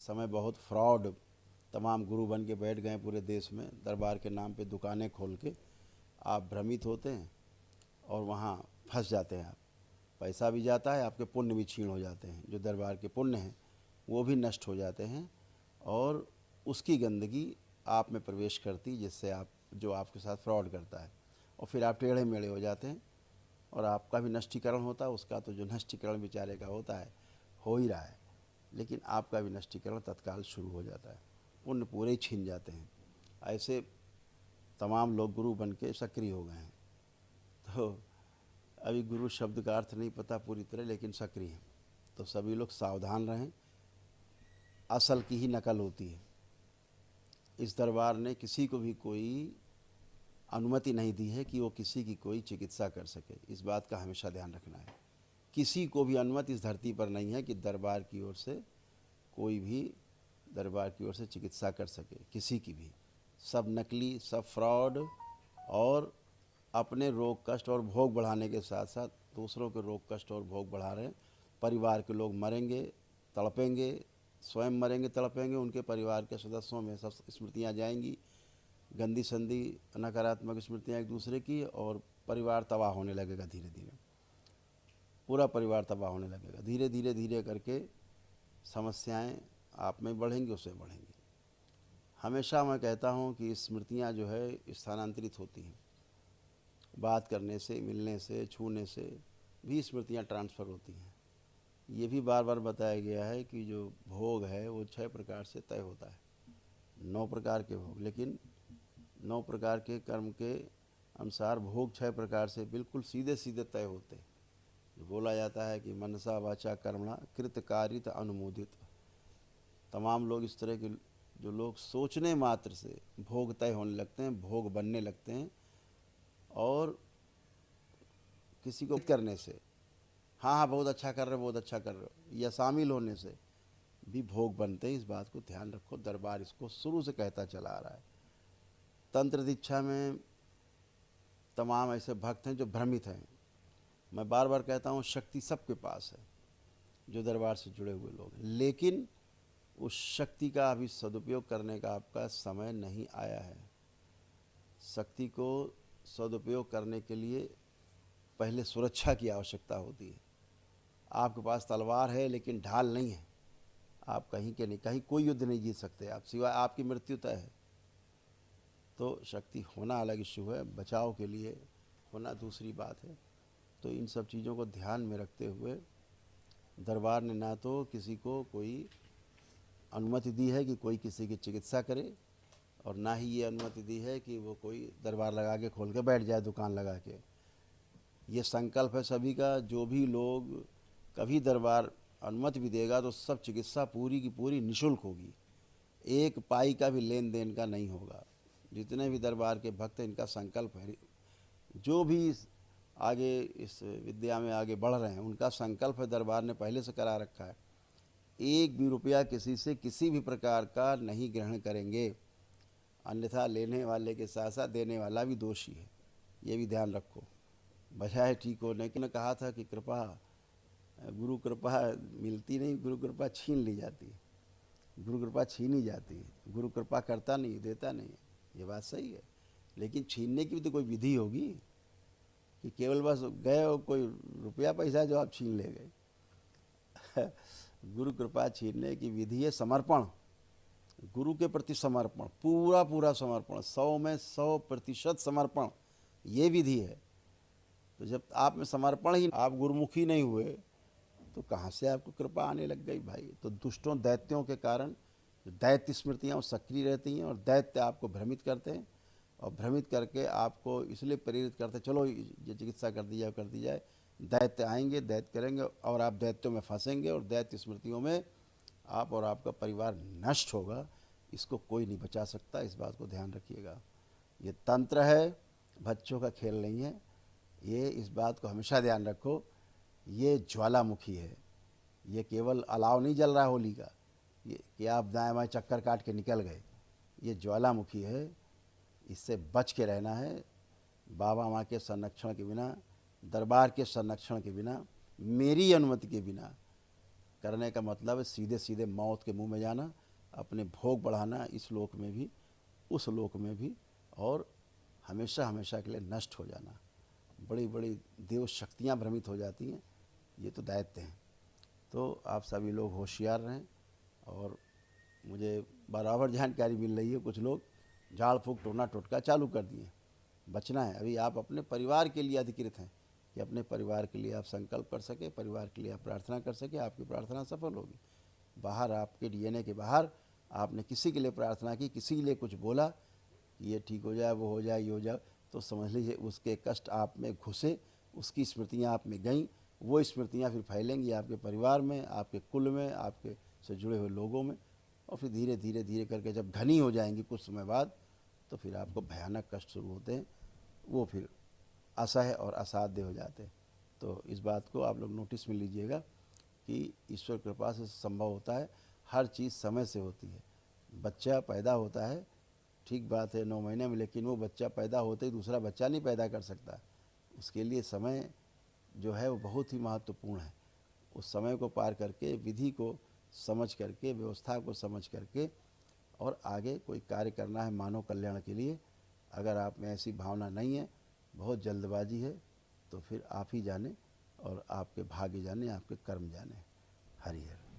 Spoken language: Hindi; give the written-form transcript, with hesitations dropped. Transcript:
समय बहुत फ्रॉड तमाम गुरु बन के बैठ गए पूरे देश में, दरबार के नाम पे दुकानें खोल के। आप भ्रमित होते हैं और वहाँ फंस जाते हैं। आप पैसा भी जाता है, आपके पुण्य भी छीण हो जाते हैं। जो दरबार के पुण्य हैं वो भी नष्ट हो जाते हैं और उसकी गंदगी आप में प्रवेश करती, जिससे आप जो आपके साथ फ्रॉड करता है, और फिर आप टेढ़े मेढ़े हो जाते हैं और आपका भी नष्टीकरण होता है। उसका तो जो नष्टीकरण बेचारे का होता है हो ही रहा है, लेकिन आपका भी नष्टीकरण तत्काल शुरू हो जाता है, पुण्य पूरे ही छीन जाते हैं। ऐसे तमाम लोग गुरु बन के सक्रिय हो गए हैं। तो अभी गुरु शब्द का अर्थ नहीं पता पूरी तरह, लेकिन सक्रिय हैं। तो सभी लोग सावधान रहें, असल की ही नकल होती है। इस दरबार ने किसी को भी कोई अनुमति नहीं दी है कि वो किसी की कोई चिकित्सा कर सके। इस बात का हमेशा ध्यान रखना है। किसी को भी अनुमति इस धरती पर नहीं है कि दरबार की ओर से कोई भी दरबार की ओर से चिकित्सा कर सके, किसी की भी। सब नकली, सब फ्रॉड, और अपने रोग कष्ट और भोग बढ़ाने के साथ साथ दूसरों के रोग कष्ट और भोग बढ़ा रहे हैं। परिवार के लोग मरेंगे, तड़पेंगे, स्वयं मरेंगे, तड़पेंगे, उनके परिवार के सदस्यों में सब स्मृतियाँ जाएंगी, गंदी संदी नकारात्मक स्मृतियाँ एक दूसरे की, और परिवार तबाह होने लगेगा। धीरे धीरे पूरा परिवार तबाह होने लगेगा। धीरे धीरे धीरे करके समस्याएं आप में बढ़ेंगी, उससे बढ़ेंगी। हमेशा मैं कहता हूं कि स्मृतियां जो है स्थानांतरित होती हैं। बात करने से, मिलने से, छूने से भी स्मृतियां ट्रांसफ़र होती हैं। ये भी बार बार बताया गया है कि जो भोग है वो 6 प्रकार से तय होता है, 9 प्रकार के भोग, लेकिन 9 प्रकार के कर्म के अनुसार भोग 6 प्रकार से बिल्कुल सीधे सीधे तय होते हैं। जो बोला जाता है कि मनसा वाचा कर्मणा कृतकारित अनुमोदित। तमाम लोग इस तरह के जो लोग सोचने मात्र से भोग तय होने लगते हैं, भोग बनने लगते हैं, और किसी को करने से, हाँ हाँ बहुत अच्छा कर रहे हो, बहुत अच्छा कर रहे हो, या शामिल होने से भी भोग बनते हैं। इस बात को ध्यान रखो। दरबार इसको शुरू से कहता चला आ रहा है। तंत्र दीक्षा में तमाम ऐसे भक्त हैं जो भ्रमित हैं। मैं बार बार कहता हूँ, शक्ति सबके पास है जो दरबार से जुड़े हुए लोग हैं, लेकिन उस शक्ति का अभी सदुपयोग करने का आपका समय नहीं आया है। शक्ति को सदुपयोग करने के लिए पहले सुरक्षा की आवश्यकता होती है। आपके पास तलवार है लेकिन ढाल नहीं है, आप कहीं के नहीं, कहीं कोई युद्ध नहीं जीत सकते आप, सिवाय आपकी मृत्यु तय है। तो शक्ति होना अलग इशू है, बचाव के लिए होना दूसरी बात है। तो इन सब चीज़ों को ध्यान में रखते हुए दरबार ने ना तो किसी को कोई अनुमति दी है कि कोई किसी की चिकित्सा करे, और ना ही ये अनुमति दी है कि वो कोई दरबार लगा के खोल के बैठ जाए, दुकान लगा के। ये संकल्प है सभी का। जो भी लोग कभी दरबार अनुमति भी देगा तो सब चिकित्सा पूरी की पूरी निःशुल्क होगी, एक पाई का भी लेन देन का नहीं होगा। जितने भी दरबार के भक्त हैं, इनका संकल्प है, जो भी आगे इस विद्या में आगे बढ़ रहे हैं, उनका संकल्प है, दरबार ने पहले से करा रखा है, एक भी रुपया किसी से किसी भी प्रकार का नहीं ग्रहण करेंगे, अन्यथा लेने वाले के साथ साथ देने वाला भी दोषी है। ये भी ध्यान रखो। बजाय ठीक होने की ने कहा था कि कृपा, गुरु कृपा मिलती नहीं, गुरु कृपा छीन ली जाती है। गुरु कृपा छीनी जाती है, गुरु कृपा करता नहीं, देता नहीं है। ये बात सही है, लेकिन छीनने की भी तो कोई विधि होगी, कि केवल बस गए और कोई रुपया पैसा जो आप छीन ले गए। गुरु कृपा छीनने की विधि है समर्पण, गुरु के प्रति समर्पण, पूरा पूरा समर्पण, 100 में 100% समर्पण, ये विधि है। तो जब आप में समर्पण ही, आप गुरुमुखी नहीं हुए, तो कहाँ से आपको कृपा आने लग गई भाई। तो दुष्टों दैत्यों के कारण जो दैत्य स्मृतियाँ वो सक्रिय रहती हैं, और दैत्य आपको भ्रमित करते हैं, और भ्रमित करके आपको इसलिए प्रेरित करते, चलो ये चिकित्सा कर दी जाए, कर दी जाए। दैत्य आएंगे, दैत्य करेंगे, और आप दैत्यों में फंसेंगे, और दैत्य स्मृतियों में आप और आपका परिवार नष्ट होगा। इसको कोई नहीं बचा सकता, इस बात को ध्यान रखिएगा। ये तंत्र है, बच्चों का खेल नहीं है। ये इस बात को हमेशा ध्यान रखो, ये ज्वालामुखी है। ये केवल अलाव नहीं जल रहा होली का, ये कि आप दाएं बाएं चक्कर काट के निकल गए। ये ज्वालामुखी है, इससे बच के रहना है। बाबा माँ के संरक्षण के बिना, दरबार के संरक्षण के बिना, मेरी अनुमति के बिना करने का मतलब है सीधे सीधे मौत के मुंह में जाना, अपने भोग बढ़ाना इस लोक में भी उस लोक में भी, और हमेशा हमेशा के लिए नष्ट हो जाना। बड़ी बड़ी देव शक्तियाँ भ्रमित हो जाती हैं, ये तो दैत्य हैं। तो आप सभी लोग होशियार रहें। और मुझे बराबर जानकारी मिल रही है, कुछ लोग झाड़ फूँक टोना टोटका चालू कर दिए। बचना है। अभी आप अपने परिवार के लिए अधिकृत हैं कि अपने परिवार के लिए आप संकल्प कर सके, परिवार के लिए आप प्रार्थना कर सके, आपकी प्रार्थना सफल होगी। बाहर आपके डीएनए के बाहर आपने किसी के लिए प्रार्थना की, किसी के लिए कुछ बोला कि ये ठीक हो जाए, वो हो जाए, ये हो जाए, तो समझ लीजिए उसके कष्ट आप में घुसे, उसकी स्मृतियाँ आप में गईं, वो स्मृतियाँ फिर फैलेंगी आपके परिवार में, आपके कुल में, आपके से जुड़े हुए लोगों में, और फिर धीरे धीरे धीरे करके जब घनी हो जाएंगी कुछ समय बाद, तो फिर आपको भयानक कष्ट शुरू होते हैं, वो फिर असह्य और असाध्य हो जाते हैं। तो इस बात को आप लोग नोटिस में लीजिएगा कि ईश्वर कृपा से संभव होता है, हर चीज़ समय से होती है। बच्चा पैदा होता है, ठीक बात है 9 महीने में, लेकिन वो बच्चा पैदा होते ही दूसरा बच्चा नहीं पैदा कर सकता। उसके लिए समय जो है वो बहुत ही महत्वपूर्ण है। उस समय को पार करके, विधि को समझ करके, व्यवस्था को समझ करके और आगे कोई कार्य करना है मानव कल्याण के लिए। अगर आप में ऐसी भावना नहीं है, बहुत जल्दबाजी है, तो फिर आप ही जाने और आपके भाग्य जाने, आपके कर्म जाने। हरि हर।